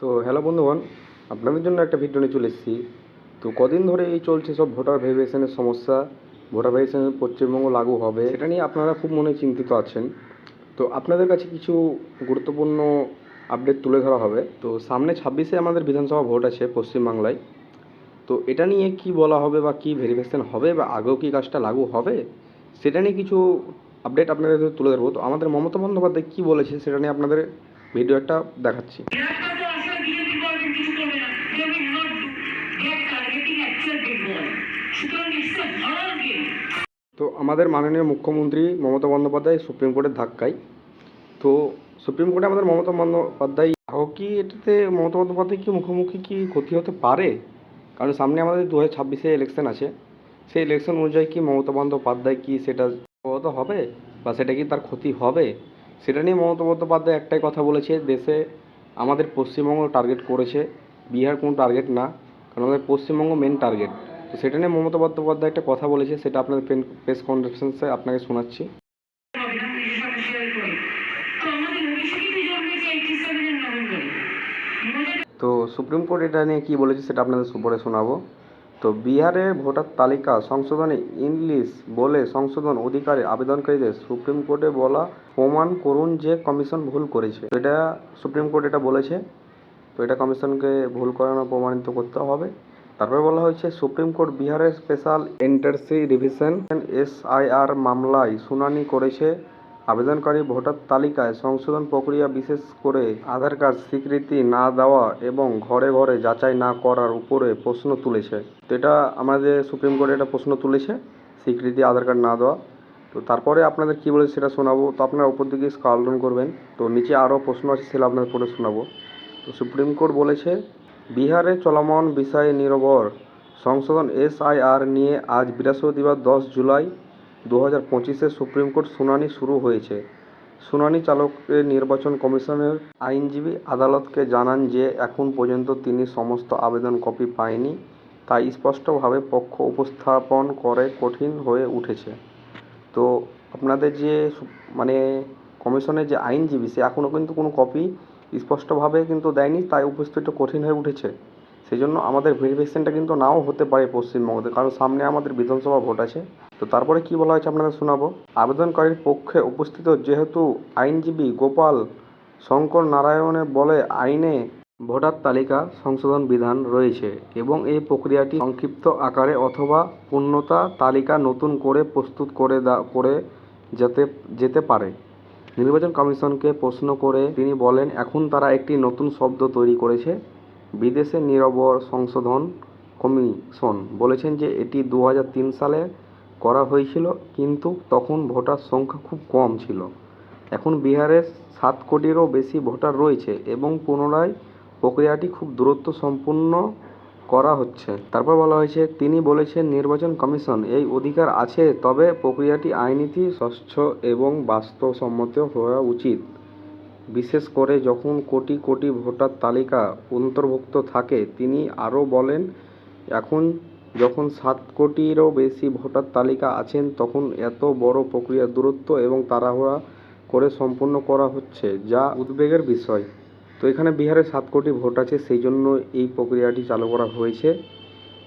তো হ্যালো বন্ধুগণ, আপনাদের জন্য একটা ভিডিও নিয়ে চলে এসেছি। তো কদিন ধরে এই চলছে সব ভোটার ভেরিফিকেশনের সমস্যা, ভোটার ভেরিফিকেশন পশ্চিমবঙ্গ লাগু হবে এটা নিয়ে আপনারা খুব মনে চিন্তিত আছেন। তো আপনাদের কাছে কিছু গুরুত্বপূর্ণ আপডেট তুলে ধরা হবে। তো সামনে 26-এ আমাদের বিধানসভা ভোট আছে পশ্চিমবাংলায়। তো এটা নিয়ে কি বলা হবে বা কি ভেরিফিকেশন হবে বা আগেও কি কাজটা লাগু হবে সেটা নিয়ে কিছু আপডেট আপনাদের তুলে ধরবো। তো আমাদের মমতা বন্দ্যোপাধ্যায় কী বলেছে সেটা নিয়ে আপনাদের ভিডিও একটা দেখাচ্ছি। তো আমাদের মাননীয় মুখ্যমন্ত্রী মমতা বন্দ্যোপাধ্যায় সুপ্রিম কোর্টের ধাক্কায়, তো সুপ্রিম কোর্টে আমাদের মমতা বন্দ্যোপাধ্যায় কি এটাতে মমতা বন্দ্যোপাধ্যায় কি মুখোমুখি কি ক্ষতি হতে পারে? কারণ সামনে আমাদের 2026-এ ইলেকশন আছে। সেই ইলেকশন অনুযায়ী কি মমতা বন্দ্যোপাধ্যায় কি সেটা অবগত হবে বা সেটা কি তার ক্ষতি হবে? সেটা নিয়ে মমতা বন্দ্যোপাধ্যায় একটাই কথা বলেছে, দেশে আমাদের পশ্চিমবঙ্গ টার্গেট করেছে, বিহার কোনো টার্গেট না, কারণ আমাদের পশ্চিমবঙ্গ মেন টার্গেট। তো সেটা নিয়ে মমতা বন্দ্যোপাধ্যায় একটা কথা বলেছে, সেটা আপনাদের প্রেস কনফারেন্সে আপনাকে শোনাচ্ছি। তো সুপ্রিম কোর্ট এটা নিয়ে কী বলেছে সেটা আপনাদের পরে শোনাবো। তো বিহারে ভোটার তালিকা সংশোধনে ইংলিশ বলে সংশোধন অধিকারে আবেদনকারীদের সুপ্রিম কোর্টে বলা প্রমাণ করুন যে কমিশন ভুল করেছে। এটা সুপ্রিম কোর্ট এটা বলেছে। তো এটা কমিশনকে ভুল করানো প্রমাণিত করতে হবে। তারপরে বলা হয়েছে সুপ্রিম কোর্ট বিহারের স্পেশাল ইন্টারেস্টি রিভিশন SIR মামলায় শুনানি করেছে। আবেদনকারী ভোটার তালিকায় সংশোধন প্রক্রিয়া বিশেষ করে আধার কার্ড স্বীকৃতি না দেওয়া এবং ঘরে ঘরে যাচাই না করার উপরে প্রশ্ন তুলেছে। তো এটা আমাদের সুপ্রিম কোর্টে এটা প্রশ্ন তুলেছে, স্বীকৃতি আধার কার্ড না দেওয়া। তো তারপরে আপনাদের কী বলেছে সেটা শোনাবো। তো আপনারা উপর দিকে স্ক্রল ডাউন করবেন, তো নিচে আরও প্রশ্ন আছে সেটা আপনাদের পরে শোনাবো। তো সুপ্রিম কোর্ট বলেছে বিহারে চলমান বিষয়ে নিরবর সংশোধন SIR নিয়ে আজ বৃহস্পতিবার 10 জুলাই 2025-এ সুপ্রিম কোর্ট শুনানি শুরু হয়েছে। শুনানি চালকে নির্বাচন কমিশনের আইনজীবী আদালতকে জানান যে এখন পর্যন্ত তিনি সমস্ত আবেদন কপি পায়নি, তাই স্পষ্টভাবে পক্ষ উপস্থাপন করে কঠিন হয়ে উঠেছে। তো আপনাদের যে মানে কমিশনের যে আইনজীবী সে এখনও কিন্তু কোনো কপি স্পষ্টভাবে কিন্তু দেয়নি, তাই উপস্থিত কঠিন হয়ে উঠেছে। সেই জন্য আমাদের ভেরিফিকেশনটা কিন্তু নাও হতে পারে পশ্চিমবঙ্গতে, কারণ সামনে আমাদের বিধানসভা ভোট আছে। তো তারপরে কি বলা হয়েছে আপনাদের শোনাবো। আবেদনকারীর পক্ষে উপস্থিত যেহেতু আইনজীবী গোপাল শঙ্কর নারায়ণের বলে আইনে ভোটার তালিকা সংশোধন বিধান রয়েছে এবং এই প্রক্রিয়াটি সংক্ষিপ্ত আকারে অথবা পূর্ণতা তালিকা নতুন করে প্রস্তুত করে যেতে পারে। নির্বাচন কমিশনকে প্রশ্ন করে তিনি বলেন এখন তারা একটি নতুন শব্দ তৈরি করেছে। বিদেশে নিরবর সংশোধন কমিশন বলেছেন যে এটি 2003 সালে করা হয়েছিল, কিন্তু তখন ভোটার সংখ্যা খুব কম ছিল। এখন বিহারে 7 কোটিরও বেশি ভোটার রয়েছে এবং পুনরায় প্রক্রিয়াটি খুব দ্রুত সম্পূর্ণ করা হচ্ছে। তারপর বলা হয়েছে তিনি বলেছেন নির্বাচন কমিশন এই অধিকার আছে, তবে প্রক্রিয়াটি আইনীতি স্বচ্ছ এবং বাস্তবসম্মত হওয়া উচিত, বিশেষ করে যখন কোটি কোটি ভোটার তালিকা অন্তর্ভুক্ত থাকে। তিনি আরও বলেন এখন যখন 7 কোটিরও বেশি ভোটার তালিকা আছেন তখন এত বড় প্রক্রিয়া দূরত্ব এবং তাড়াহুড়া করে সম্পূর্ণ করা হচ্ছে, যা উদ্বেগের বিষয়। তো এখানে বিহারে 7 কোটি ভোট আছে, সেই জন্য এই প্রক্রিয়াটি চালু করা হয়েছে,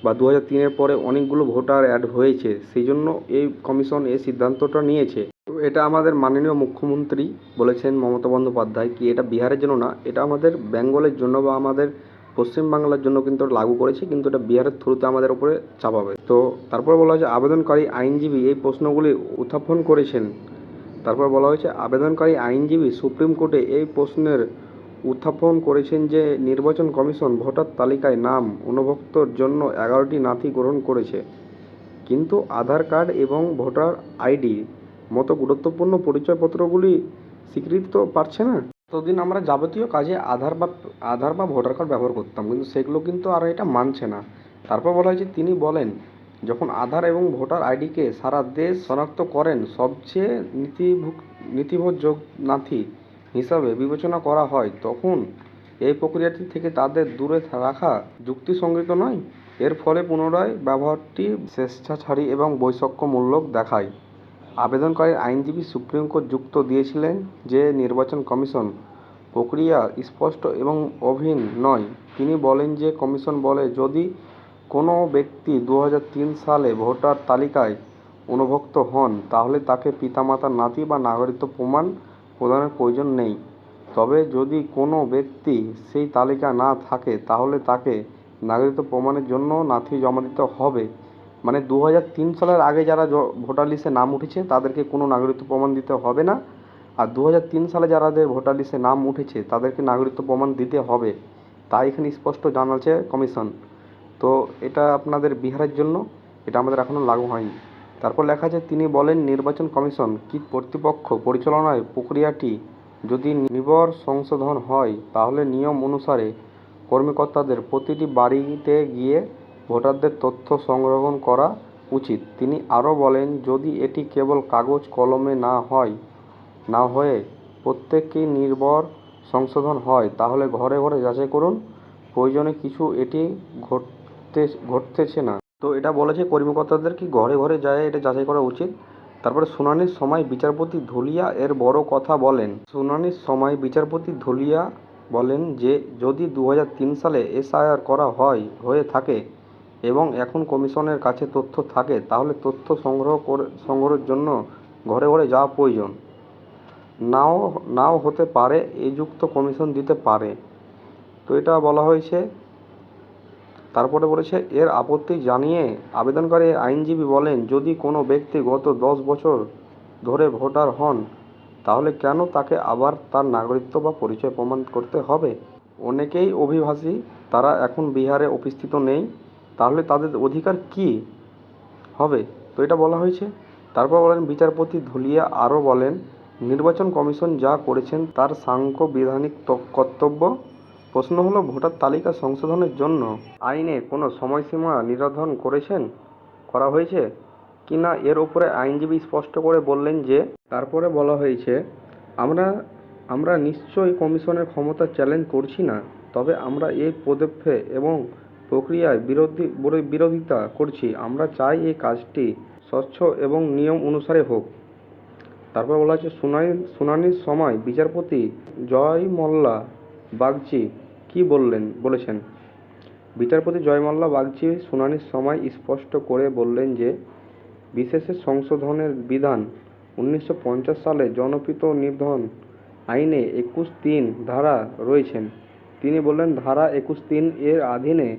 বা 2003-এর পরে অনেকগুলো ভোটার অ্যাড হয়েছে, সেই জন্য এই কমিশন এই সিদ্ধান্তটা নিয়েছে। তো এটা আমাদের মাননীয় মুখ্যমন্ত্রী বলেছেন মমতা বন্দ্যোপাধ্যায় কি এটা বিহারের জন্য না, এটা আমাদের বেঙ্গলের জন্য বা আমাদের পশ্চিমবাংলার জন্য কিন্তু লাগু করেছে, কিন্তু এটা বিহারের থ্রুতে আমাদের উপরে চাপাবে। তো তারপর বলা হয়েছে আবেদনকারী আইনজীবী এই প্রশ্নগুলি উত্থাপন করেছেন। তারপর বলা হয়েছে আবেদনকারী আইনজীবী সুপ্রিম কোর্টে এই প্রশ্নের উত্থাপন করেছেন যে নির্বাচন কমিশন ভোটার তালিকায় নাম অনভুক্তর জন্য 11টি নথি গ্রহণ করেছে, কিন্তু আধার কার্ড এবং ভোটার আইডি মতো গুরুত্বপূর্ণ পরিচয়পত্রগুলি স্বীকৃতি তো পাচ্ছে না। ততদিন আমরা যাবতীয় কাজে আধার বা ভোটার কার্ড ব্যবহার করতাম, কিন্তু সেগুলো কিন্তু আর এটা মানছে না। তারপর বলা হয়েছে তিনি বলেন যখন আধার এবং ভোটার আইডিকে সারা দেশ শনাক্ত করেন সবচেয়ে নীতিভোযোগ্য নথি হিসাবে বিবেচনা করা হয়, তখন এই প্রক্রিয়াটি থেকে তাদের দূরে রাখা যুক্তিসঙ্গত নয়। এর ফলে পুনরায় ব্যবহারটি স্বেচ্ছাচারী এবং বৈষম্যমূলক দেখায়। আবেদনকারীর আইনজীবী সুপ্রিম কোর্ট যুক্তি দিয়েছিলেন যে নির্বাচন কমিশন প্রক্রিয়া স্পষ্ট এবং অভিন্ন নয়। তিনি বলেন যে কমিশন বলে যদি কোনো ব্যক্তি 2003 সালে ভোটার তালিকায় অন্তর্ভুক্ত হন তাহলে তাকে পিতামাতার নাতি বা নাগরিকত্ব প্রমাণ প্রদানের প্রয়োজন নেই। তবে যদি কোনো ব্যক্তি সেই তালিকায় না থাকে তাহলে তাকে নাগরিকত্ব প্রমাণের জন্য নথি জমা দিতে হবে। মানে 2003 সালের আগে যারা ভোটার লিস্টে নাম উঠেছে তাদেরকে কোনো নাগরিকত্ব প্রমাণ দিতে হবে না, আর 2003 সালে যাদের ভোটার লিস্টে নাম উঠেছে তাদেরকে নাগরিকত্ব প্রমাণ দিতে হবে, তাই এখানে স্পষ্ট জানাচ্ছে কমিশন। তো এটা আপনাদের বিহারের জন্য, এটা আমাদের এখনও লাগু হয়নি। তারপর লেখা আছে তিনি বলেন নির্বাচন কমিশন কর্তৃপক্ষ পরিচালনায় প্রক্রিয়াটি যদি নিবর সংশোধন হয় তাহলে নিয়ম অনুসারে কর্মকর্তাদের প্রতিটি বাড়িতে গিয়ে ভোটারদের তথ্য সংগ্রহ করা উচিত। তিনি আরও বলেন যদি এটি কেবল কাগজ কলমে না হয়ে প্রত্যেককেই নির্ভর সংশোধন হয় তাহলে ঘরে ঘরে যাচাই করুন, প্রয়োজনে কিছু এটি ঘটতেছে না। তো এটা বলেছে কর্মকর্তাদের কি ঘরে ঘরে যায় এটা যাচাই করা উচিত। তারপরে শুনানির সময় বিচারপতি ধুলিয়া এর বড় কথা বলেন। শুনানির সময় বিচারপতি ধুলিয়া বলেন যে যদি 2003 সালে এসআইআর করা হয়ে থাকে এবং এখন কমিশনের কাছে তথ্য থাকে তাহলে তথ্য সংগ্রহের জন্য ঘরে ঘরে যাওয়া প্রয়োজন নাও হতে পারে, এই যুক্ত কমিশন দিতে পারে। তো এটা বলা হয়েছে। তারপরে বলেছে এর আপত্তি জানিয়ে আবেদনকারী আইনজীবী বলেন যদি কোনো ব্যক্তি গত 10 বছর ধরে ভোটার হন তাহলে কেন তাকে আবার তার নাগরিকত্ব বা পরিচয় প্রমাণ করতে হবে। অনেকেই অভিবাসী, তারা এখন বিহারে উপস্থিত নেই, তাহলে তাদের অধিকার কি হবে। তো এটা বলা হয়েছে। তারপর বলেন বিচারপতি ধুলিয়া আরও বলেন নির্বাচন কমিশন যা করেছেন তার সাংবিধানিক কর্তব্য। প্রশ্ন হলো ভোটার তালিকা সংশোধনের জন্য আইনে কোনো সময়সীমা নির্ধারণ করা হয়েছে কি না এর উপরে আইনজীবী স্পষ্ট করে বললেন যে তারপরে বলা হয়েছে আমরা নিশ্চয়ই কমিশনের ক্ষমতা চ্যালেঞ্জ করছি না, তবে আমরা এই পদক্ষেপ এবং প্রক্রিয়ায় বিরোধিতা করছি। আমরা চাই এই কাজটি স্বচ্ছ এবং নিয়ম অনুসারে হোক। তারপর বলা হচ্ছে শুনানির সময় বিচারপতি জয়মাল্লা বাগচি কি বলেছেন। বিচারপতি জয়মাল্লা বাগচি শুনানির সময় স্পষ্ট করে বললেন যে বিশেষ সংশোধনের বিধান 1950 সালে জনপ্রিয় নিবন্ধন আইনে 21(3) ধারা রয়েছেন। তিনি বললেন ধারা 21(3) এর অধীনে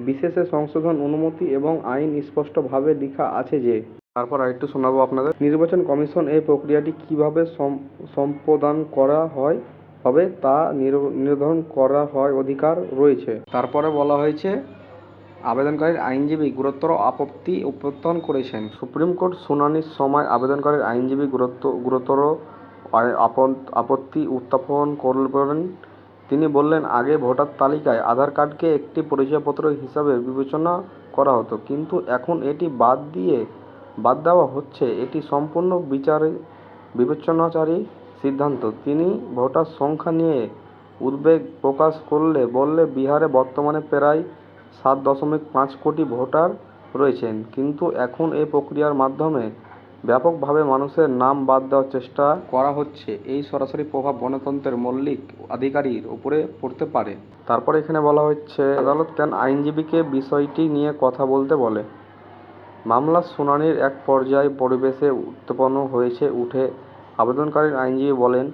বিশেষ সংশোধন অনুমতি এবং আইন স্পষ্টভাবে লেখা আছে যে তারপর আরেকটু শোনাবো আপনাদের। নির্বাচন কমিশন এই প্রক্রিয়াটি কিভাবে সম্পাদন করা হবে তা নির্ধারণ করার অধিকার রয়েছে। তারপরে বলা হয়েছে আবেদনকারীর আইনজীবী গুরুতর আপত্তি উত্থাপন করেছেন। সুপ্রিম কোর্ট শুনানির সময় আবেদনকারীর আইনজীবী গুরুতর আপত্তি উত্থাপন করলেন। তিনি বললেন আগে ভোটার তালিকায় আধার কার্ডকে একটি পরিচয়পত্র হিসাবে বিবেচনা করা হতো, কিন্তু এখন এটি বাদ দেওয়া হচ্ছে। এটি সম্পূর্ণ বিবেচনাচারী সিদ্ধান্ত। তিনি ভোটার সংখ্যা নিয়ে উদ্বেগ প্রকাশ বললে বিহারে বর্তমানে প্রায় 7.5 কোটি ভোটার রয়েছেন, কিন্তু এখন এই প্রক্রিয়ার মাধ্যমে ব্যাপকভাবে মানুষের নাম বাদ দেওয়ার চেষ্টা করা হচ্ছে। এই সরাসরি প্রভাব গণতন্ত্রের মৌলিক অধিকারের উপরে পড়তে পারে। তারপর এখানে বলা হচ্ছে আদালত কেন আইনজীবীকে বিষয়টি নিয়ে কথা বলতে বলে। মামলার শুনানির এক পর্যায়ে পরিবেশে উত্তেজনা উঠে আবেদনকারীর আইনজীবী বলেন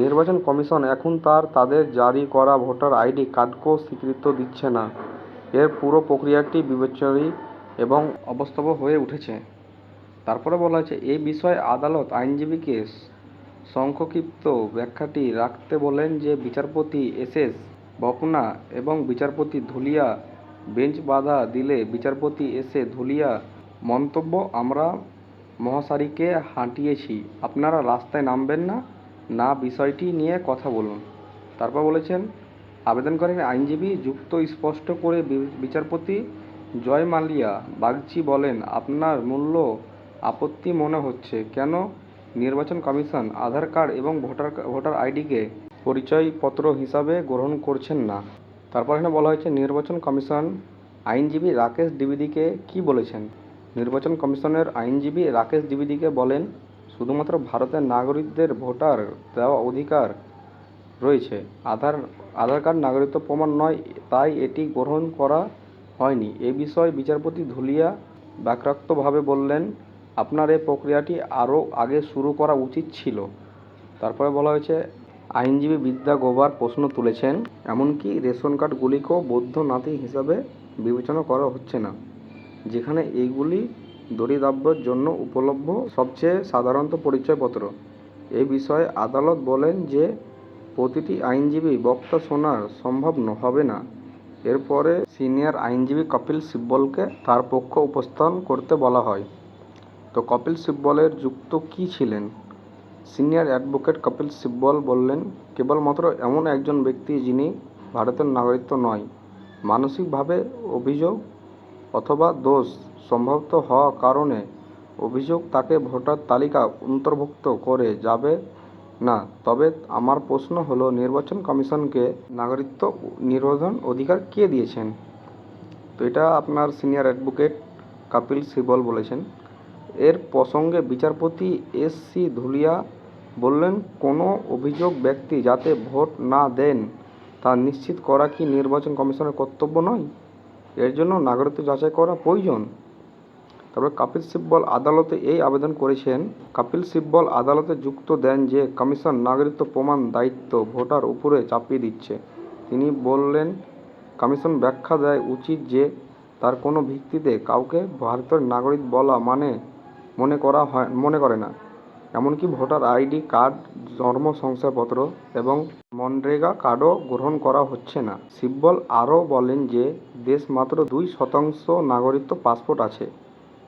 নির্বাচন কমিশন এখন তাদের জারি করা ভোটার আইডি কার্ডকেও স্বীকৃতি দিচ্ছে না। এর পুরো প্রক্রিয়াটি বিবেচ্যরী এবং অবাস্তব হয়ে উঠেছে। তারপরে বলা হয়েছে এই বিষয়ে আদালত আইনজীবীকে সংক্ষিপ্ত ব্যাখ্যাটি রাখতে বলেন যে বিচারপতি এস বোপন্না এবং বিচারপতি ধুলিয়া বেঞ্চ বাধা দিলে বিচারপতি ধুলিয়া মন্তব্য আমরা মহাসারিকে হাঁটিয়েছি, আপনারা রাস্তায় নামবেন না বিষয়টি নিয়ে কথা বলুন। তারপর বলেছেন আবেদনকারীর আইনজীবী যুক্ত স্পষ্ট করে বিচারপতি জয়মাল্লিয়া বাগচি বলেন আপনার মূল আপত্তি মনে হচ্ছে কেন নির্বাচন কমিশন আধার কার্ড এবং ভোটার আইডিকে পরিচয়পত্র হিসাবে গ্রহণ করছেন না। তারপর এখানে বলা হয়েছে নির্বাচন কমিশন আইনজীবী রাকেশ দ্বিবেদীকে কি বলেছেন। নির্বাচন কমিশনের আইনজীবী রাকেশ দ্বিবেদীকে বলেন শুধুমাত্র ভারতের নাগরিকদের ভোটার দেওয়া অধিকার রয়েছে। আধার কার্ড নাগরিকত্ব প্রমাণ নয়, তাই এটি গ্রহণ করা হয়নি। এ বিষয়ে বিচারপতি ধুলিয়া বাক্যাক্তভাবে বললেন, আপনার এই প্রক্রিয়াটি আরও আগে শুরু করা উচিত ছিল। তারপরে বলা হয়েছে, আইনজীবী বিদ্যা গোবার প্রশ্ন তুলেছেন, এমনকি রেশন কার্ডগুলিকেও বৈধ নথি হিসাবে বিবেচনা করা হচ্ছে না, যেখানে এইগুলি দরিদ্রদের জন্য উপলব্ধ সবচেয়ে সাধারণত পরিচয়পত্র। এই বিষয়ে আদালত বলেন যে প্রতিটি আইনজীবী বক্তা শোনা সম্ভব হবে না। এরপরে সিনিয়র আইনজীবী কপিল সিব্বলকে তার পক্ষ উপস্থাপন করতে বলা হয়। তো কপিল সিব্বলের যুক্ত কী ছিলেন? সিনিয়র অ্যাডভোকেট কপিল সিব্বল বললেন, কেবলমাত্র এমন একজন ব্যক্তি যিনি ভারতের নাগরিকত্ব নয়, মানসিকভাবে অভিযোগ অথবা দোষ সম্ভবত হওয়ার কারণে অভিযোগ তাকে ভোটার তালিকা অন্তর্ভুক্ত করে যাবে না। তবে আমার প্রশ্ন হলো, নির্বাচন কমিশনকে নাগরিকত্ব নির্বাচন অধিকার কে দিয়েছেন? তো এটা আপনার সিনিয়র অ্যাডভোকেট কপিল সিব্বল বলেছেন। এর প্রসঙ্গে বিচারপতি এস.সি. ধুলিয়া বললেন, কোনো অভিযোগ ব্যক্তি যাতে ভোট না দেন তা নিশ্চিত করা কি নির্বাচন কমিশনের কর্তব্য নয়? এর জন্য নাগরিকত্ব যাচাই করা প্রয়োজন। তবে কপিল সিব্বল আদালতে এই আবেদন করেছেন। কপিল সিব্বল আদালতে যুক্তি দেন যে কমিশন নাগরিকত্ব প্রমাণ দায়িত্ব ভোটার উপরে চাপিয়ে দিচ্ছে। তিনি বললেন, কমিশন ব্যাখ্যা দেওয়া উচিত যে তার কোনো ভিত্তিতে কাউকে ভারতের নাগরিক বলা মনে করে না। এমনকি ভোটার আইডি কার্ড, জন্ম শংসাপত্র এবং মনরেগা কার্ডও গ্রহণ করা হচ্ছে না। সিব্বল আরও বলেন যে দেশ মাত্র 2% নাগরিকত্ব পাসপোর্ট আছে,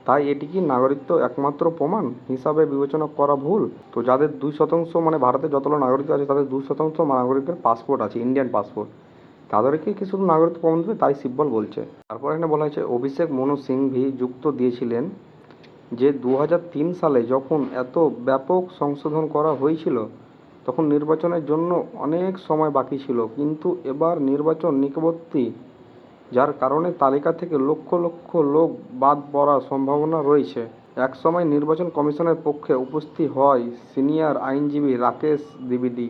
তাই এটিকে নাগরিকত্ব একমাত্র প্রমাণ হিসাবে বিবেচনা করা ভুল। তো যাদের 2% মানে ভারতের যতগুলো নাগরিকত্ব আছে তাদের 2% নাগরিকের পাসপোর্ট আছে, ইন্ডিয়ান পাসপোর্ট, তাদেরকে কি শুধু নাগরিকত্ব প্রমাণ দেবে, তাই সিব্বল বলছে। তারপর এখানে বলা হয়েছে, অভিষেক মনু সিংভি যুক্ত দিয়েছিলেন যে 2003 সালে যখন এত ব্যাপক সংশোধন করা হয়েছিল তখন নির্বাচনের জন্য অনেক সময় বাকি ছিল, কিন্তু এবার নির্বাচন নিকটবর্তী, যার কারণে তালিকা থেকে লক্ষ লক্ষ লোক বাদ পড়ার সম্ভাবনা রয়েছে। একসময় নির্বাচন কমিশনের পক্ষে উপস্থিত হয় সিনিয়র আইনজীবী রাকেশ দ্বিবেদী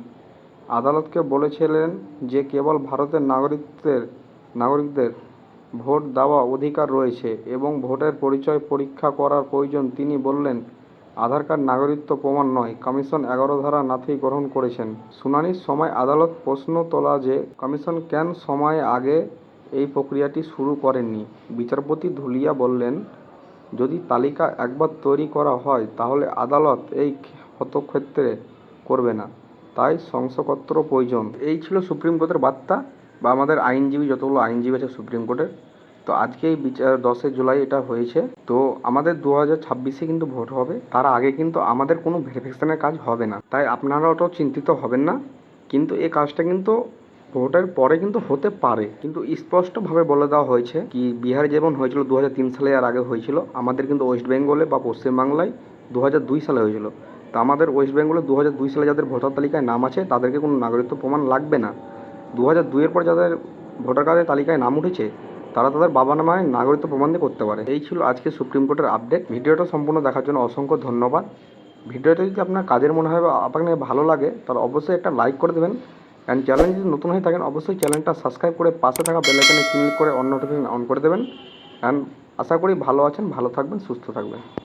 আদালতকে বলেছিলেন যে কেবল ভারতের নাগরিকদের ভোট দেওয়ার অধিকার রয়েছে এবং ভোটের পরিচয় পরীক্ষা করার প্রয়োজন। তিনি বললেন, আধার কার্ড নাগরিকত্ব প্রমাণ নয়। কমিশন 11 ধারা নথি গ্রহণ করেছেন। শুনানির সময় আদালত প্রশ্ন তোলা যে কমিশন কেন সময় আগে এই প্রক্রিয়াটি শুরু করেননি। বিচারপতি ধুলিয়া বললেন, যদি তালিকা একবার তৈরি করা হয় তাহলে আদালত এই হস্তক্ষেপ করবে না, তাই শংসাপত্র প্রয়োজন। এই ছিল সুপ্রিম কোর্টের বার্তা, বা আমাদের আইনজীবী যতগুলো আইনজীবী আছে সুপ্রিম কোর্টের। তো আজকে এই 10 জুলাই এটা হয়েছে। তো আমাদের 2026-এ কিন্তু ভোট হবে, তার আগে কিন্তু আমাদের কোনো ভেরিফিকেশনের কাজ হবে না, তাই আপনারা ওটাও চিন্তিত হবেন না। কিন্তু এই কাজটা কিন্তু ভোটের পরে কিন্তু হতে পারে, কিন্তু স্পষ্টভাবে বলে দেওয়া হয়েছে কি বিহারে যেমন হয়েছিল 2003 সালে, আর আগে হয়েছিল আমাদের কিন্তু ওয়েস্ট বেঙ্গলে বা পশ্চিমবাংলায় 2002 সালে হয়েছিল। তো আমাদের ওয়েস্ট বেঙ্গলে 2002 সালে যাদের ভোটার তালিকায় নাম আছে তাদেরকে কোনো নাগরিকত্ব প্রমাণ লাগবে না। 2002-এর পর যাদের ভোটার কার্ডের তালিকায় নাম উঠেছে তারা তাদের বাবা নামের নাগরিকত্ব প্রমাণ দিয়ে করতে পারে। এই ছিল আজকে সুপ্রিম কোর্টের আপডেট। ভিডিওটা সম্পূর্ণ দেখার জন্য অসংখ্য ধন্যবাদ। ভিডিওটা যদি আপনার কাজের মনে হয় বা আপনার ভালো লাগে তাহলে অবশ্যই একটা লাইক করে দেবেন, অ্যান্ড চ্যানেল যদি নতুন হয়ে থাকেন অবশ্যই চ্যানেলটা সাবস্ক্রাইব করে পাশে থাকা বেল আইকনে ক্লিক করে অন নোটিফিকেশন অন করে দেবেন। অ্যান্ড আশা করি ভালো আছেন, ভালো থাকবেন, সুস্থ থাকবেন।